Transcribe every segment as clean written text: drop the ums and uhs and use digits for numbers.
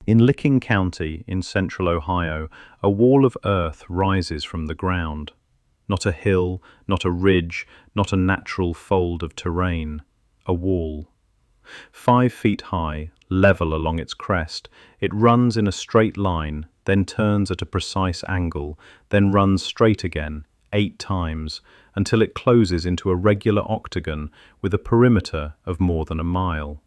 In Licking County, in central Ohio, a wall of earth rises from the ground. Not a hill, not a ridge, not a natural fold of terrain. A wall. 5 feet high, level along its crest, it runs in a straight line, then turns at a precise angle, then runs straight again, 8 times, until it closes into a regular octagon with a perimeter of more than a mile.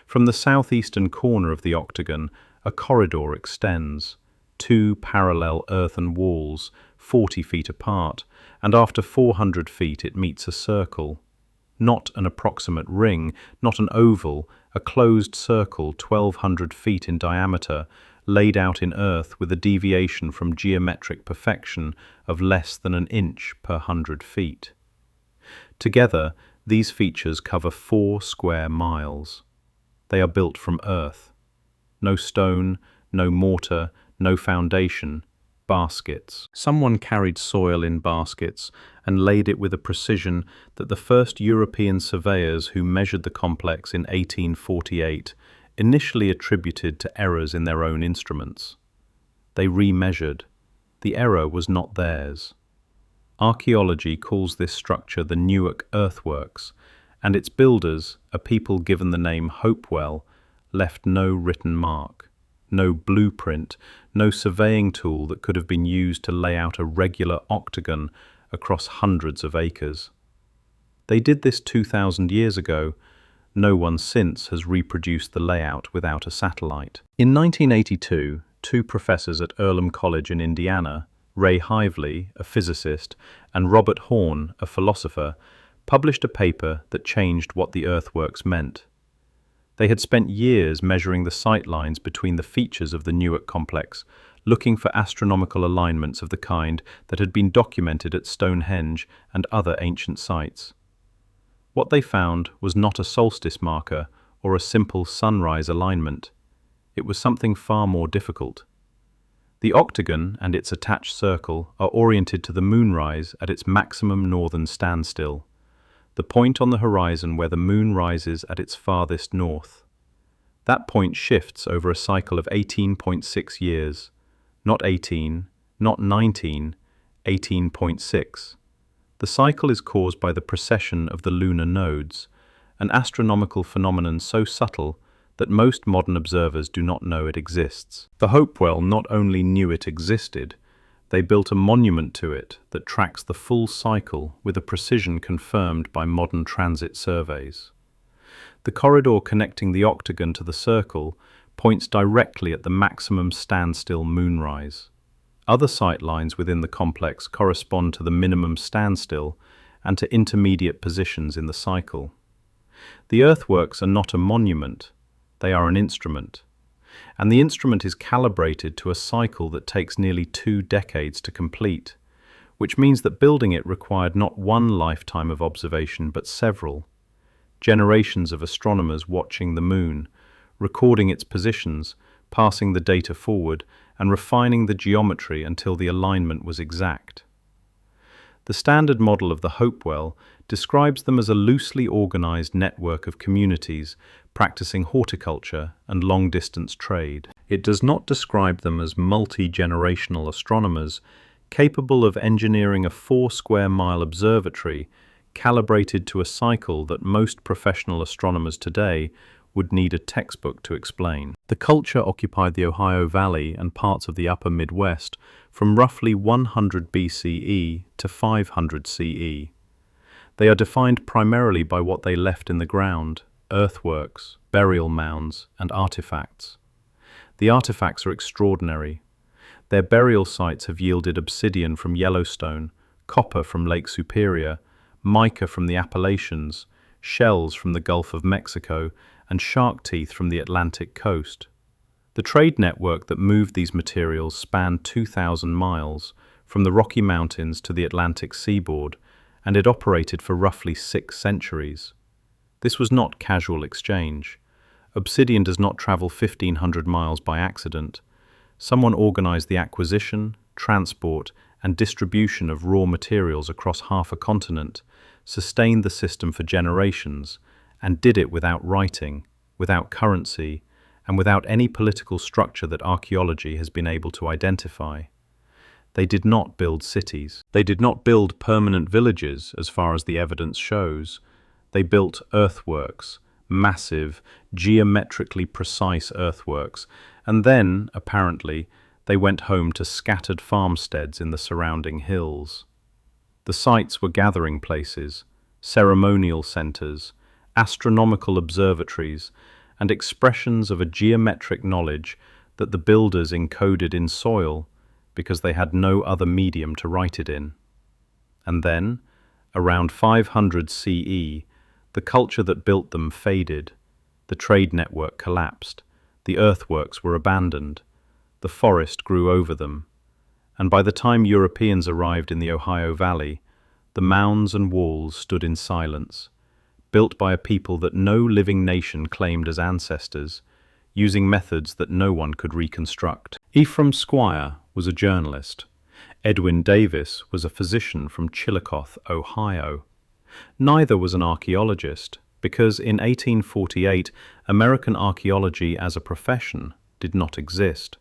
From the southeastern corner of the octagon, a corridor extends, 2 parallel earthen walls, 40 feet apart, and after 400 feet it meets a circle. Not an approximate ring, not an oval, a closed circle 1,200 feet in diameter, laid out in earth with a deviation from geometric perfection of less than an inch per 100 feet. Together, these features cover 4 square miles. They are built from earth. No stone, no mortar, no foundation, baskets. Someone carried soil in baskets and laid it with a precision that the first European surveyors who measured the complex in 1848 initially attributed to errors in their own instruments. They remeasured. The error was not theirs. Archaeology calls this structure the Newark Earthworks, and its builders, a people given the name Hopewell, left no written mark, no blueprint, no surveying tool that could have been used to lay out a regular octagon across hundreds of acres. They did this 2,000 years ago. No one since has reproduced the layout without a satellite. In 1982, 2 professors at Earlham College in Indiana, Ray Hively, a physicist, and Robert Horn, a philosopher, published a paper that changed what the earthworks meant. They had spent years measuring the sight lines between the features of the Newark complex, looking for astronomical alignments of the kind that had been documented at Stonehenge and other ancient sites. What they found was not a solstice marker or a simple sunrise alignment. It was something far more difficult. The octagon and its attached circle are oriented to the moonrise at its maximum northern standstill, the point on the horizon where the moon rises at its farthest north. That point shifts over a cycle of 18.6 years, not 18, not 19, 18.6. The cycle is caused by the precession of the lunar nodes, an astronomical phenomenon so subtle that most modern observers do not know it exists. The Hopewell not only knew it existed, they built a monument to it that tracks the full cycle with a precision confirmed by modern transit surveys. The corridor connecting the octagon to the circle points directly at the maximum standstill moonrise. Other sight lines within the complex correspond to the minimum standstill and to intermediate positions in the cycle. The earthworks are not a monument, they are an instrument. And the instrument is calibrated to a cycle that takes nearly 2 decades to complete, which means that building it required not one lifetime of observation but several. Generations of astronomers watching the moon, recording its positions, passing the data forward, and refining the geometry until the alignment was exact. The standard model of the Hopewell describes them as a loosely organized network of communities practicing horticulture and long-distance trade. It does not describe them as multi-generational astronomers capable of engineering a 4-square-mile observatory calibrated to a cycle that most professional astronomers today would need a textbook to explain. The culture occupied the Ohio Valley and parts of the upper Midwest from roughly 100 BCE to 500 CE. They are defined primarily by what they left in the ground: earthworks, burial mounds, and artifacts. The artifacts are extraordinary. Their burial sites have yielded obsidian from Yellowstone, copper from Lake Superior, mica from the Appalachians, shells from the Gulf of Mexico, and shark teeth from the Atlantic coast. The trade network that moved these materials spanned 2,000 miles, from the Rocky Mountains to the Atlantic seaboard, and it operated for roughly 6 centuries. This was not casual exchange. Obsidian does not travel 1,500 miles by accident. Someone organized the acquisition, transport, and distribution of raw materials across half a continent, sustained the system for generations, and did it without writing, without currency, and without any political structure that archaeology has been able to identify. They did not build cities. They did not build permanent villages, as far as the evidence shows. They built earthworks, massive, geometrically precise earthworks, and then, apparently, they went home to scattered farmsteads in the surrounding hills. The sites were gathering places, ceremonial centers, astronomical observatories, and expressions of a geometric knowledge that the builders encoded in soil because they had no other medium to write it in. And then, around 500 CE, the culture that built them faded, the trade network collapsed, the earthworks were abandoned, the forest grew over them, and by the time Europeans arrived in the Ohio Valley, the mounds and walls stood in silence, built by a people that no living nation claimed as ancestors, using methods that no one could reconstruct. Ephraim Squire was a journalist. Edwin Davis was a physician from Chillicothe, Ohio. Neither was an archaeologist, because in 1848 American archaeology as a profession did not exist.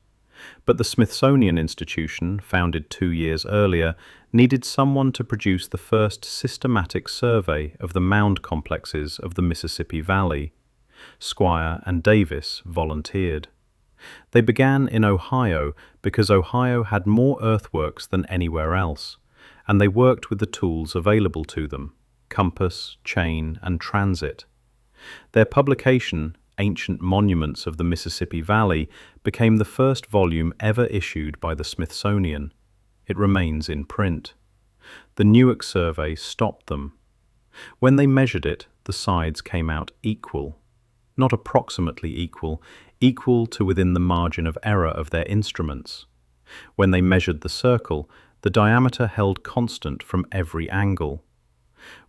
But the Smithsonian Institution, founded 2 years earlier, needed someone to produce the first systematic survey of the mound complexes of the Mississippi Valley. Squire and Davis volunteered. They began in Ohio because Ohio had more earthworks than anywhere else, and they worked with the tools available to them: compass, chain, and transit. Their publication, Ancient Monuments of the Mississippi Valley, became the first volume ever issued by the Smithsonian. It remains in print. The Newark survey stopped them. When they measured it, the sides came out equal. Not approximately equal, equal to within the margin of error of their instruments. When they measured the circle, the diameter held constant from every angle.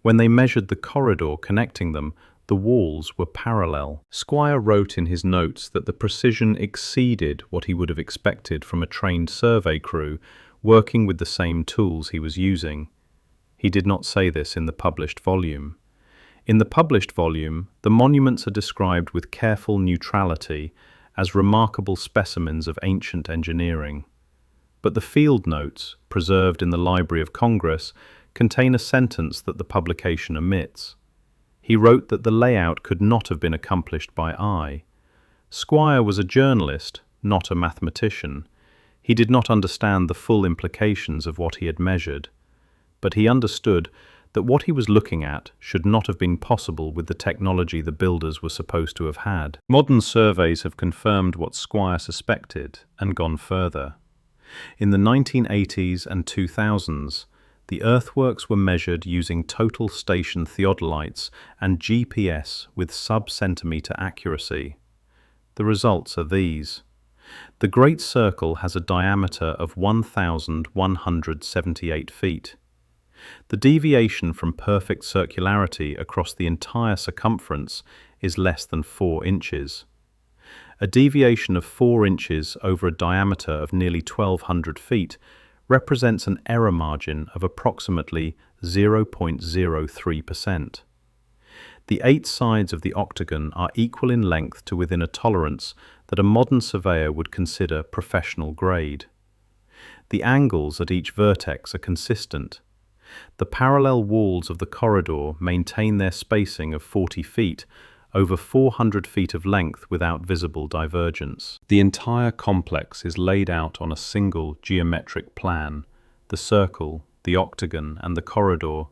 When they measured the corridor connecting them, the walls were parallel. Squire wrote in his notes that the precision exceeded what he would have expected from a trained survey crew working with the same tools he was using. He did not say this in the published volume. In the published volume, the monuments are described with careful neutrality as remarkable specimens of ancient engineering. But the field notes, preserved in the Library of Congress, contain a sentence that the publication omits. He wrote that the layout could not have been accomplished by eye. Squire was a journalist, not a mathematician. He did not understand the full implications of what he had measured, but he understood that what he was looking at should not have been possible with the technology the builders were supposed to have had. Modern surveys have confirmed what Squire suspected and gone further. In the 1980s and 2000s, the earthworks were measured using total station theodolites and GPS with sub-centimeter accuracy. The results are these. The Great Circle has a diameter of 1,178 feet. The deviation from perfect circularity across the entire circumference is less than 4 inches. A deviation of 4 inches over a diameter of nearly 1,200 feet represents an error margin of approximately 0.03%. The 8 sides of the octagon are equal in length to within a tolerance that a modern surveyor would consider professional grade. The angles at each vertex are consistent. The parallel walls of the corridor maintain their spacing of 40 feet over 400 feet of length without visible divergence. The entire complex is laid out on a single geometric plan. The circle, the octagon, and the corridor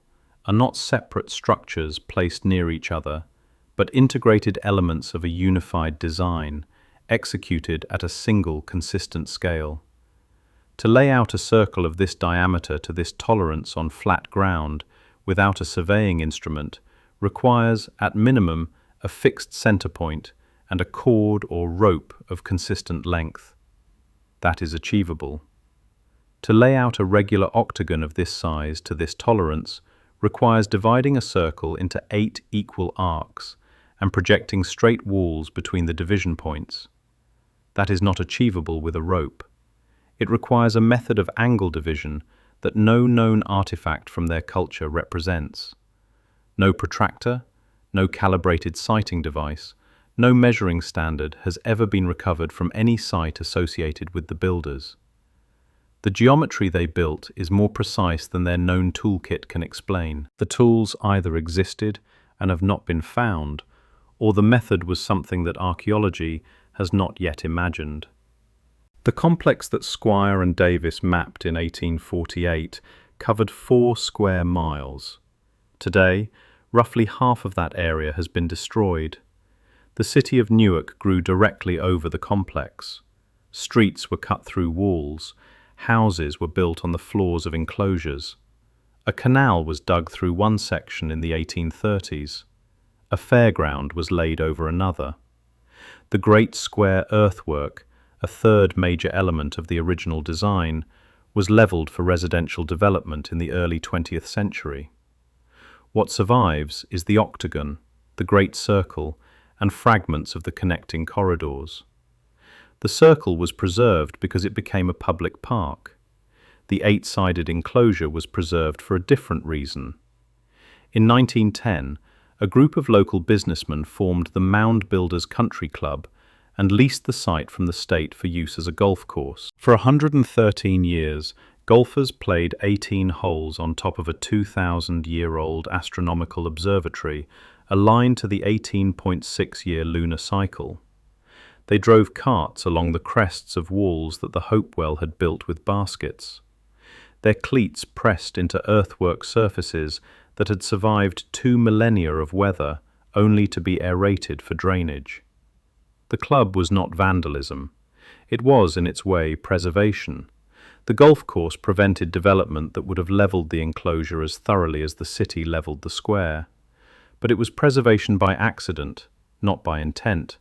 are not separate structures placed near each other, but integrated elements of a unified design, executed at a single consistent scale. To lay out a circle of this diameter to this tolerance on flat ground without a surveying instrument requires, at minimum, a fixed center point and a cord or rope of consistent length. That is achievable. To lay out a regular octagon of this size to this tolerance requires dividing a circle into 8 equal arcs and projecting straight walls between the division points. That is not achievable with a rope. It requires a method of angle division that no known artifact from their culture represents. No protractor, no calibrated sighting device, No measuring standard has ever been recovered from any site associated with the builders. The geometry they built is more precise than their known toolkit can explain. The tools either existed and have not been found, or the method was something that archaeology has not yet imagined. The complex that Squire and Davis mapped in 1848 covered 4 square miles. Today, roughly half of that area has been destroyed. The city of Newark grew directly over the complex. Streets were cut through walls. Houses were built on the floors of enclosures. A canal was dug through one section in the 1830s. A fairground was laid over another. The great square earthwork, a third major element of the original design, was levelled for residential development in the early 20th century. What survives is the octagon, the great circle, and fragments of the connecting corridors. The circle was preserved because it became a public park. The 8-sided enclosure was preserved for a different reason. In 1910, a group of local businessmen formed the Mound Builders Country Club and leased the site from the state for use as a golf course. For 113 years, golfers played 18 holes on top of a 2,000-year-old astronomical observatory aligned to the 18.6-year lunar cycle. They drove carts along the crests of walls that the Hopewell had built with baskets. Their cleats pressed into earthwork surfaces that had survived 2 millennia of weather, only to be aerated for drainage. The club was not vandalism. It was, in its way, preservation. The golf course prevented development that would have levelled the enclosure as thoroughly as the city levelled the square. But it was preservation by accident, not by intent,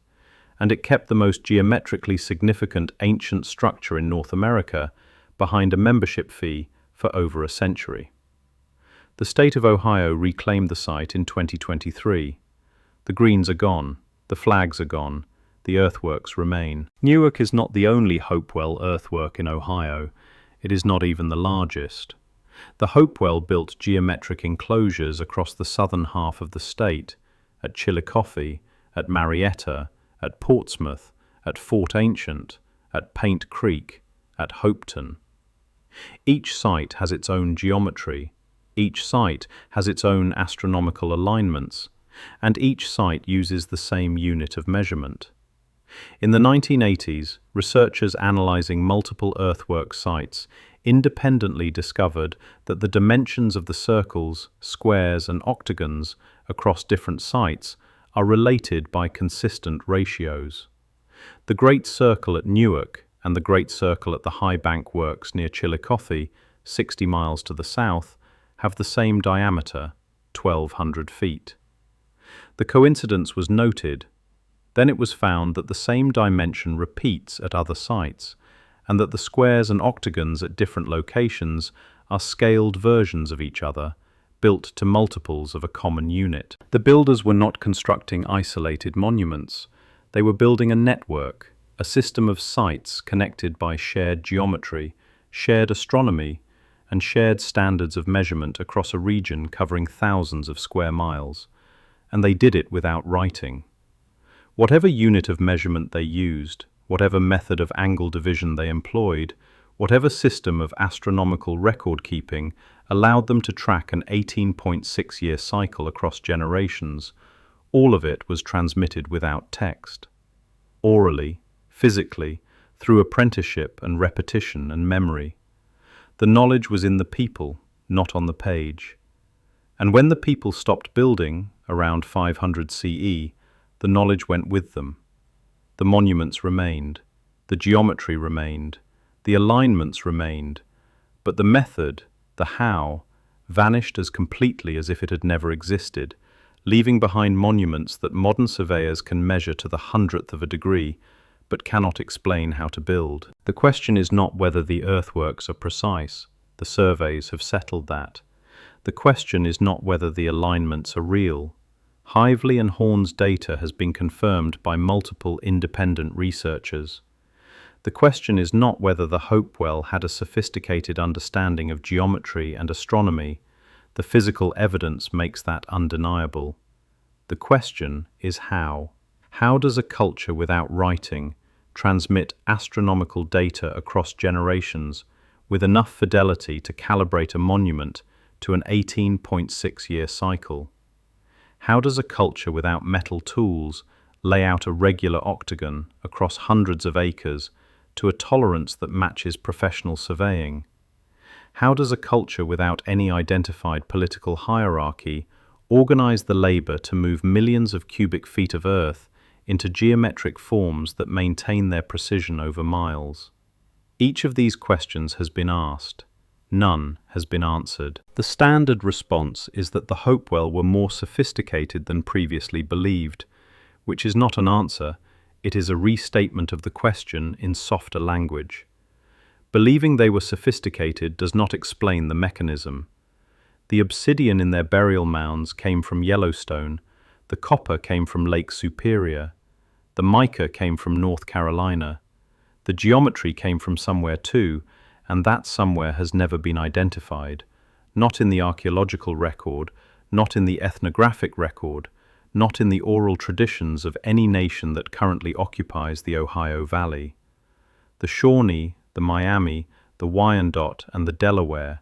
and it kept the most geometrically significant ancient structure in North America behind a membership fee for over a century. The state of Ohio reclaimed the site in 2023. The greens are gone, the flags are gone, the earthworks remain. Newark is not the only Hopewell earthwork in Ohio. It is not even the largest. The Hopewell built geometric enclosures across the southern half of the state, at Chillicothe, at Marietta, at Portsmouth, at Fort Ancient, at Paint Creek, at Hopeton. Each site has its own geometry, each site has its own astronomical alignments, and each site uses the same unit of measurement. In the 1980s, researchers analyzing multiple earthwork sites independently discovered that the dimensions of the circles, squares, and octagons across different sites are related by consistent ratios. The Great Circle at Newark and the Great Circle at the High Bank Works near Chillicothe, 60 miles to the south, have the same diameter, 1,200 feet. The coincidence was noted. Then it was found that the same dimension repeats at other sites, and that the squares and octagons at different locations are scaled versions of each other, built to multiples of a common unit. The builders were not constructing isolated monuments. They were building a network, a system of sites connected by shared geometry, shared astronomy, and shared standards of measurement across a region covering thousands of square miles. And they did it without writing. Whatever unit of measurement they used, whatever method of angle division they employed, whatever system of astronomical record-keeping allowed them to track an 18.6-year cycle across generations, all of it was transmitted without text. Orally, physically, through apprenticeship and repetition and memory. The knowledge was in the people, not on the page. And when the people stopped building, around 500 CE, the knowledge went with them. The monuments remained, the geometry remained, the alignments remained, but the method, the how, vanished as completely as if it had never existed, leaving behind monuments that modern surveyors can measure to the 100th of a degree, but cannot explain how to build. The question is not whether the earthworks are precise. The surveys have settled that. The question is not whether the alignments are real. Hively and Horn's data has been confirmed by multiple independent researchers. The question is not whether the Hopewell had a sophisticated understanding of geometry and astronomy. The physical evidence makes that undeniable. The question is how. How does a culture without writing transmit astronomical data across generations with enough fidelity to calibrate a monument to an 18.6-year cycle? How does a culture without metal tools lay out a regular octagon across hundreds of acres to a tolerance that matches professional surveying? How does a culture without any identified political hierarchy organize the labor to move millions of cubic feet of earth into geometric forms that maintain their precision over miles? Each of these questions has been asked. None has been answered. The standard response is that the Hopewell were more sophisticated than previously believed, which is not an answer, it is a restatement of the question in softer language. Believing they were sophisticated does not explain the mechanism. The obsidian in their burial mounds came from Yellowstone, the copper came from Lake Superior, the mica came from North Carolina, the geometry came from somewhere too, and that somewhere has never been identified, not in the archaeological record, not in the ethnographic record, not in the oral traditions of any nation that currently occupies the Ohio Valley. The Shawnee, the Miami, the Wyandot, and the Delaware,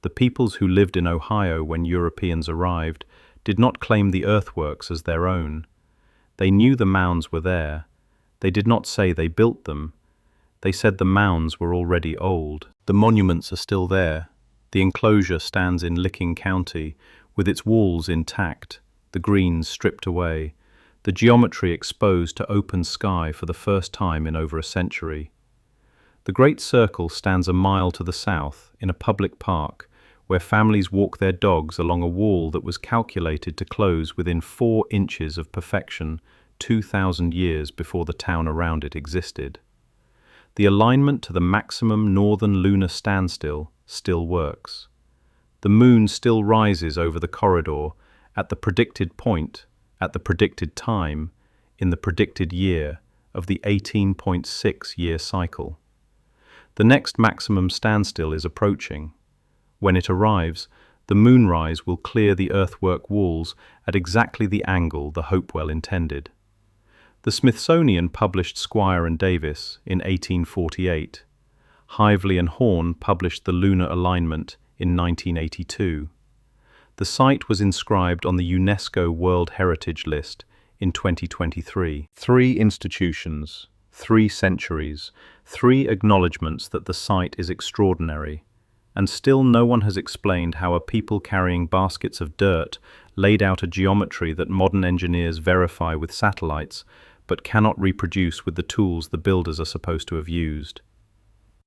the peoples who lived in Ohio when Europeans arrived, did not claim the earthworks as their own. They knew the mounds were there. They did not say they built them. They said the mounds were already old. The monuments are still there. The enclosure stands in Licking County, with its walls intact, the greens stripped away, the geometry exposed to open sky for the first time in over a century. The Great Circle stands a mile to the south, in a public park, where families walk their dogs along a wall that was calculated to close within 4 inches of perfection 2,000 years before the town around it existed. The alignment to the maximum northern lunar standstill still works. The moon still rises over the corridor at the predicted point, at the predicted time, in the predicted year of the 18.6-year cycle. The next maximum standstill is approaching. When it arrives, the moonrise will clear the earthwork walls at exactly the angle the Hopewell intended. The Smithsonian published Squire and Davis in 1848. Hively and Horn published the lunar alignment in 1982. The site was inscribed on the UNESCO World Heritage List in 2023. 3 institutions, 3 centuries, 3 acknowledgements that the site is extraordinary, and still no one has explained how a people carrying baskets of dirt laid out a geometry that modern engineers verify with satellites, but cannot reproduce with the tools the builders are supposed to have used.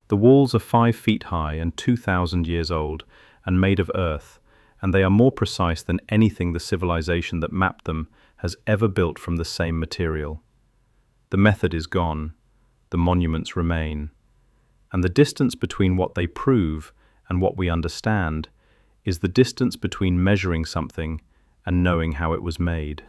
The walls are 5 feet high and 2,000 years old, and made of earth, and they are more precise than anything the civilization that mapped them has ever built from the same material. The method is gone, the monuments remain, and the distance between what they prove and what we understand is the distance between measuring something and knowing how it was made.